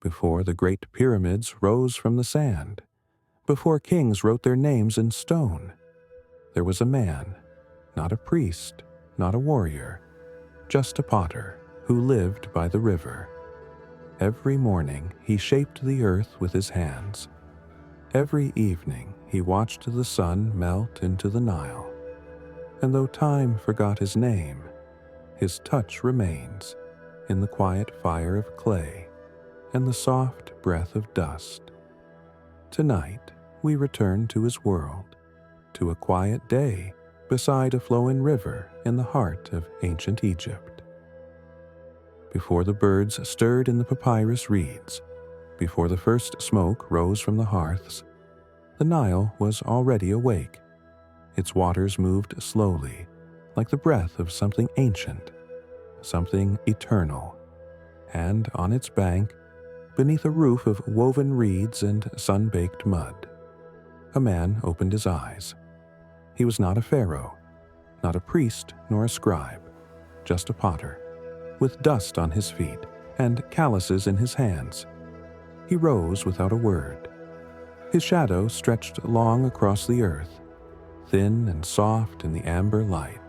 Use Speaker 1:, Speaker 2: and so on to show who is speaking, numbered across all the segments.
Speaker 1: before the great pyramids rose from the sand, before kings wrote their names in stone, there was a man, not a priest, not a warrior, just a potter who lived by the river. Every morning he shaped the earth with his hands. Every evening he watched the sun melt into the Nile. And though time forgot his name, his touch remains in the quiet fire of clay and the soft breath of dust. Tonight we return to his world, to a quiet day beside a flowing river in the heart of ancient Egypt. Before the birds stirred in the papyrus reeds, before the first smoke rose from the hearths, the Nile was already awake. Its waters moved slowly, like the breath of something ancient, something eternal. And on its bank, beneath a roof of woven reeds and sun-baked mud, a man opened his eyes. He was not a pharaoh, not a priest nor a scribe, just a potter, with dust on his feet and calluses in his hands. He rose without a word. His shadow stretched long across the earth, thin and soft in the amber light.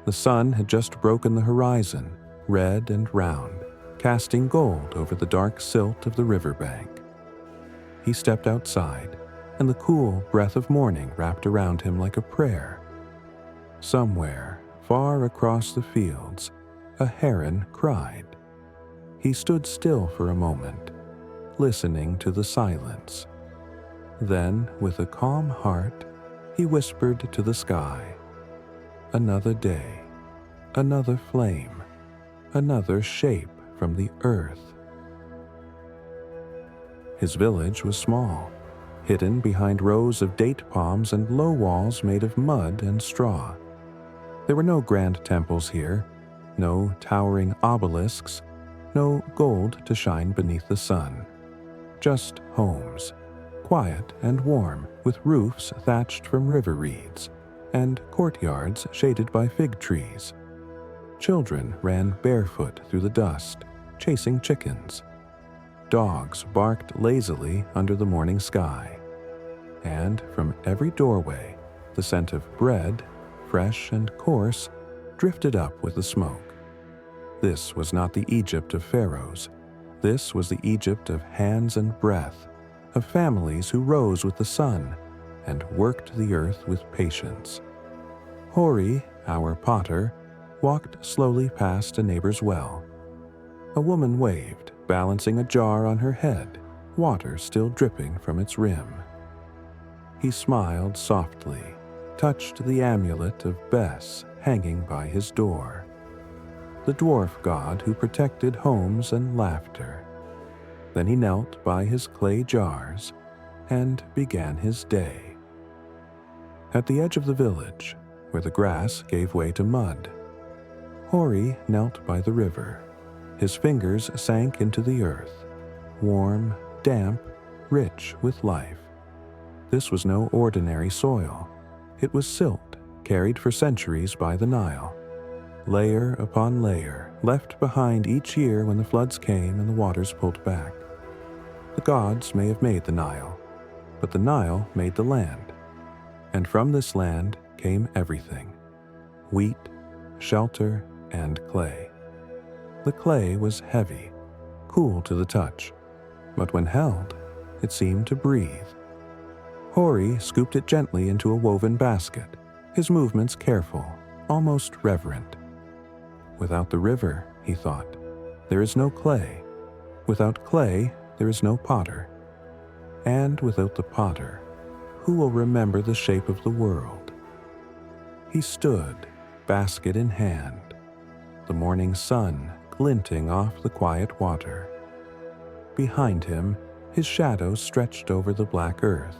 Speaker 1: The sun had just broken the horizon, red and round, casting gold over the dark silt of the riverbank. He stepped outside, and the cool breath of morning wrapped around him like a prayer. Somewhere, far across the fields, a heron cried. He stood still for a moment, listening to the silence. Then, with a calm heart, he whispered to the sky, "Another day, another flame, another shape from the earth." His village was small, hidden behind rows of date palms and low walls made of mud and straw. There were no grand temples here, no towering obelisks, no gold to shine beneath the sun. Just homes, quiet and warm, with roofs thatched from river reeds, and courtyards shaded by fig trees. Children ran barefoot through the dust, chasing chickens. Dogs barked lazily under the morning sky. And from every doorway, the scent of bread, fresh and coarse, drifted up with the smoke. This was not the Egypt of pharaohs. This was the Egypt of hands and breath, of families who rose with the sun and worked the earth with patience. Hori, our potter, walked slowly past a neighbor's well. A woman waved, balancing a jar on her head, water still dripping from its rim. He smiled softly, touched the amulet of Bes hanging by his door, the dwarf god who protected homes and laughter. Then he knelt by his clay jars and began his day. At the edge of the village, where the grass gave way to mud, Hori knelt by the river. His fingers sank into the earth, warm, damp, rich with life. This was no ordinary soil. It was silt carried for centuries by the Nile, layer upon layer, left behind each year when the floods came and the waters pulled back. The gods may have made the Nile, but the Nile made the land. And from this land came everything: wheat, shelter, and clay. The clay was heavy, cool to the touch, but when held, it seemed to breathe. Hori scooped it gently into a woven basket, his movements careful, almost reverent. Without the river, he thought, there is no clay. Without clay, there is no potter. And without the potter, who will remember the shape of the world? He stood, basket in hand, the morning sun glinting off the quiet water. Behind him, his shadow stretched over the black earth,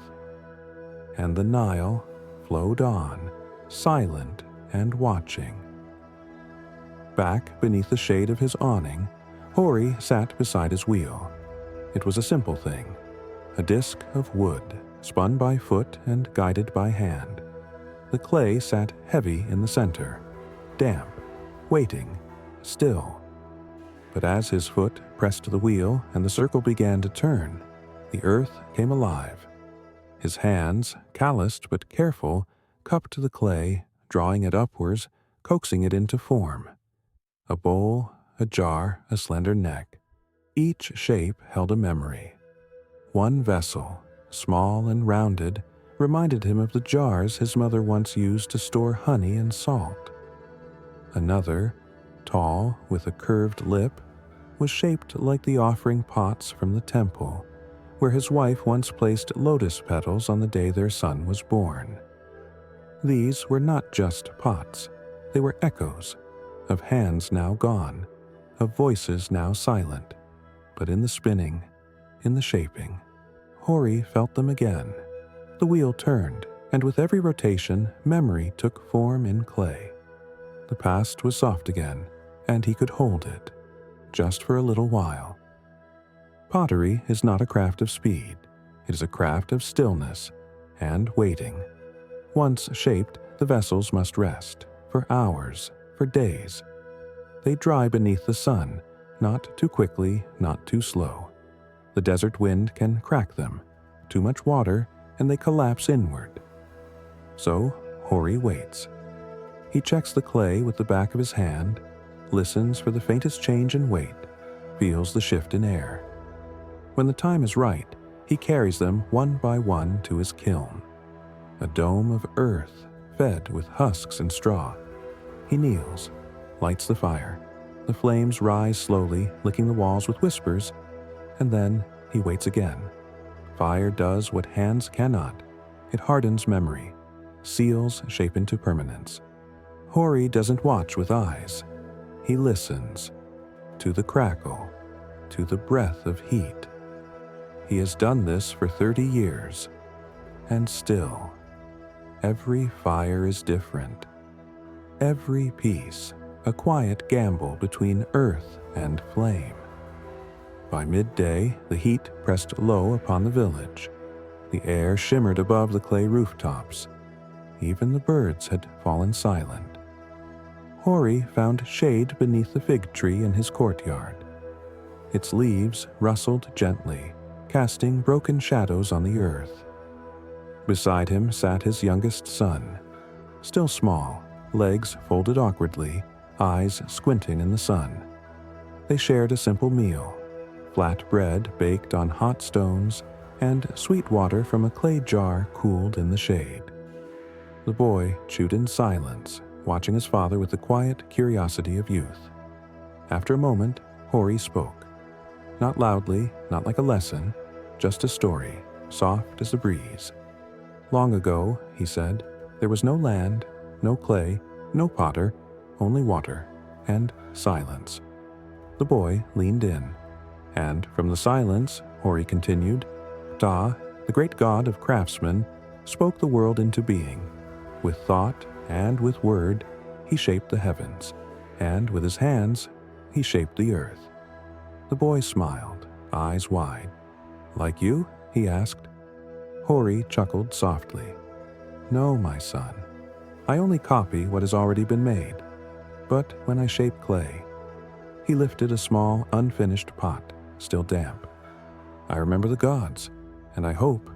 Speaker 1: and the Nile flowed on, silent and watching. Back beneath the shade of his awning, Hori sat beside his wheel. It was a simple thing, a disk of wood, spun by foot and guided by hand. The clay sat heavy in the center, damp, waiting, still. But as his foot pressed the wheel and the circle began to turn, the earth came alive. His hands, calloused but careful, cupped the clay, drawing it upwards, coaxing it into form. A bowl, a jar, a slender neck. Each shape held a memory. One vessel, small and rounded, reminded him of the jars his mother once used to store honey and salt. Another, tall, with a curved lip, was shaped like the offering pots from the temple, where his wife once placed lotus petals on the day their son was born. These were not just pots, they were echoes of hands now gone, of voices now silent. But in the spinning, in the shaping, Hori felt them again. The wheel turned, and with every rotation, memory took form in clay. The past was soft again, and he could hold it, just for a little while. Pottery is not a craft of speed. It is a craft of stillness and waiting. Once shaped, the vessels must rest, for hours, for days. They dry beneath the sun, not too quickly, not too slow. The desert wind can crack them. Too much water, and they collapse inward. So Hori waits. He checks the clay with the back of his hand, listens for the faintest change in weight, feels the shift in air. When the time is right, he carries them one by one to his kiln, a dome of earth fed with husks and straw. He kneels, lights the fire. The flames rise slowly, licking the walls with whispers, and then he waits again. Fire does what hands cannot. It hardens memory, seals shape into permanence. Hori doesn't watch with eyes. He listens to the crackle, to the breath of heat. He has done this for 30 years, and still, every fire is different. Every piece, a quiet gamble between earth and flame. By midday, the heat pressed low upon the village. The air shimmered above the clay rooftops. Even the birds had fallen silent. Hori found shade beneath the fig tree in his courtyard. Its leaves rustled gently, casting broken shadows on the earth. Beside him sat his youngest son, still small, legs folded awkwardly, eyes squinting in the sun. They shared a simple meal, flat bread baked on hot stones and sweet water from a clay jar cooled in the shade. The boy chewed in silence, watching his father with the quiet curiosity of youth. After a moment, Hori spoke. Not loudly, not like a lesson, just a story, soft as a breeze. Long ago, he said, there was no land, no clay, no potter, only water and silence. The boy leaned in, and from the silence, Hori continued, Ptah, the great god of craftsmen, spoke the world into being. With thought and with word, he shaped the heavens, and with his hands, he shaped the earth. The boy smiled, eyes wide. Like you? He asked. Hori chuckled softly. No, my son. I only copy what has already been made. But when I shape clay, he lifted a small, unfinished pot, still damp. I remember the gods, and I hope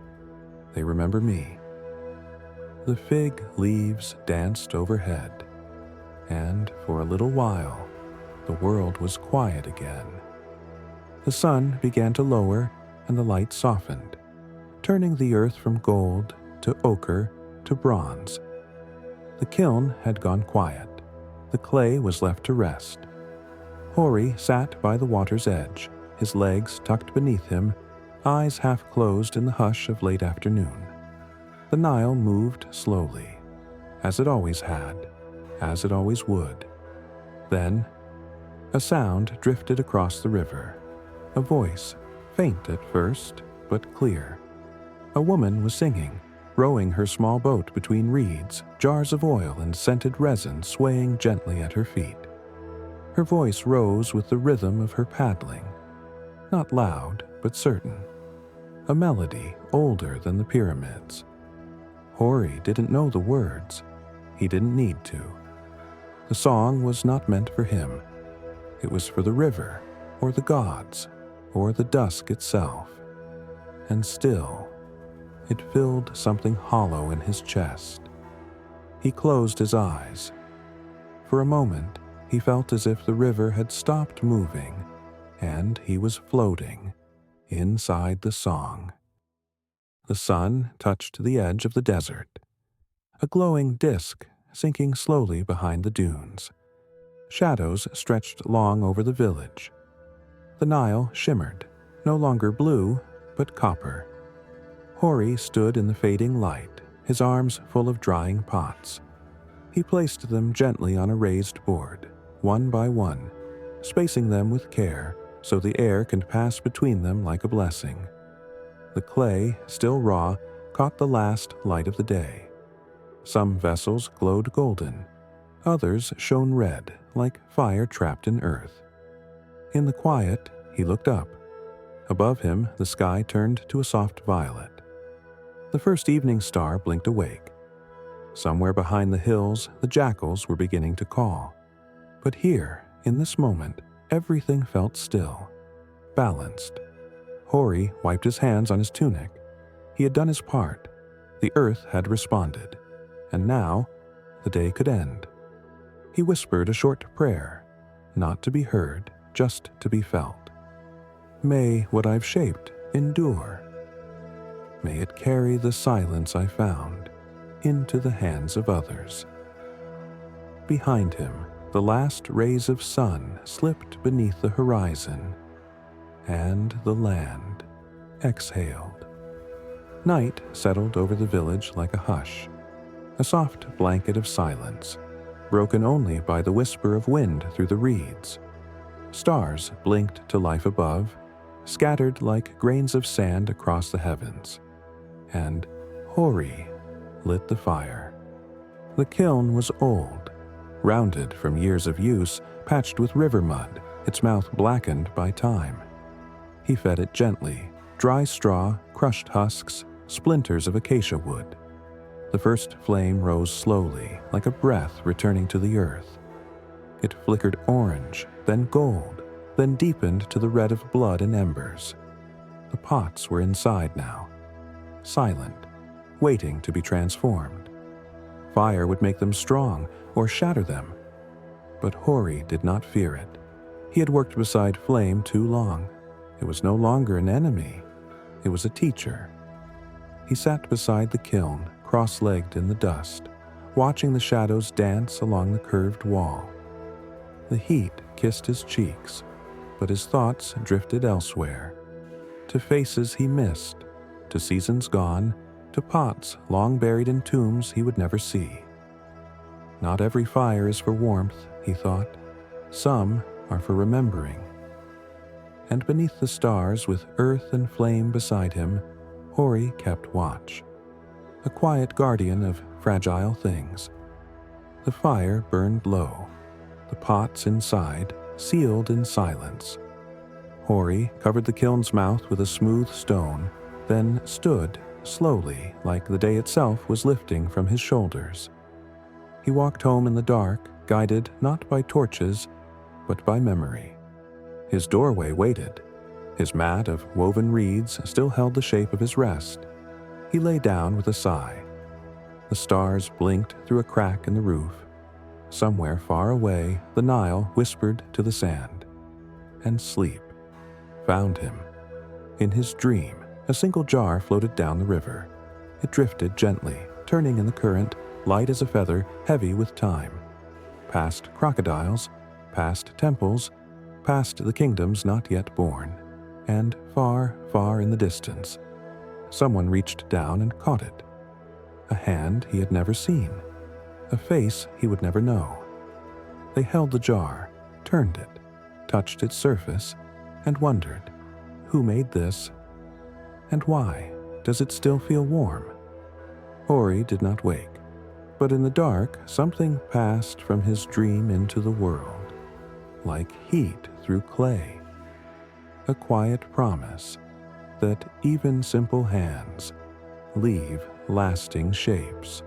Speaker 1: they remember me. The fig leaves danced overhead, and for a little while, the world was quiet again. The sun began to lower, and the light softened, turning the earth from gold to ochre to bronze. The kiln had gone quiet. The clay was left to rest. Hori sat by the water's edge, his legs tucked beneath him, eyes half closed in the hush of late afternoon. The Nile moved slowly, as it always had, as it always would. Then, a sound drifted across the river. A voice, faint at first, but clear. A woman was singing, rowing her small boat between reeds, jars of oil and scented resin swaying gently at her feet. Her voice rose with the rhythm of her paddling, not loud, but certain. A melody older than the pyramids. Hori didn't know the words. He didn't need to. The song was not meant for him. It was for the river or the gods, or the dusk itself. And still, it filled something hollow in his chest. He closed his eyes. For a moment, he felt as if the river had stopped moving, and he was floating inside the song. The sun touched the edge of the desert, a glowing disk sinking slowly behind the dunes. Shadows stretched long over the village. The Nile shimmered, no longer blue, but copper. Hori stood in the fading light, his arms full of drying pots. He placed them gently on a raised board, one by one, spacing them with care so the air could pass between them like a blessing. The clay, still raw, caught the last light of the day. Some vessels glowed golden, others shone red, like fire trapped in earth. In the quiet, he looked up. Above him, the sky turned to a soft violet. The first evening star blinked awake. Somewhere behind the hills, the jackals were beginning to call. But here, in this moment, everything felt still, balanced. Hori wiped his hands on his tunic. He had done his part. The earth had responded. And now, the day could end. He whispered a short prayer, not to be heard, just to be felt. May what I've shaped endure. May it carry the silence I found into the hands of others. Behind him, the last rays of sun slipped beneath the horizon, and the land exhaled. Night settled over the village like a hush, a soft blanket of silence, broken only by the whisper of wind through the reeds. Stars blinked to life above, scattered like grains of sand across the heavens, and Hori lit the fire. The kiln was old, rounded from years of use, patched with river mud, its mouth blackened by time. He fed it gently, dry straw, crushed husks, splinters of acacia wood. The first flame rose slowly, like a breath returning to the earth. It flickered orange, then gold, then deepened to the red of blood and embers. The pots were inside now, silent, waiting to be transformed. Fire would make them strong or shatter them. But Hori did not fear it. He had worked beside flame too long. It was no longer an enemy. It was a teacher. He sat beside the kiln, cross-legged in the dust, watching the shadows dance along the curved wall. The heat kissed his cheeks, but his thoughts drifted elsewhere, to faces he missed, to seasons gone, to pots long buried in tombs he would never see. Not every fire is for warmth, he thought. Some are for remembering. And beneath the stars, with earth and flame beside him, Hori kept watch, a quiet guardian of fragile things. The fire burned low, the pots inside sealed in silence. Hori covered the kiln's mouth with a smooth stone, then stood slowly, like the day itself was lifting from his shoulders. He walked home in the dark, guided not by torches, but by memory. His doorway waited. His mat of woven reeds still held the shape of his rest. He lay down with a sigh. The stars blinked through a crack in the roof. Somewhere far away, the Nile whispered to the sand. And sleep found him. In his dream, a single jar floated down the river. It drifted gently, turning in the current, light as a feather, heavy with time. Past crocodiles, past temples, past the kingdoms not yet born, and far, far in the distance. Someone reached down and caught it. A hand he had never seen, a face he would never know. They held the jar, turned it, touched its surface, and wondered, who made this? And why does it still feel warm? Hori did not wake, but in the dark something passed from his dream into the world, like heat through clay. A quiet promise that even simple hands leave lasting shapes.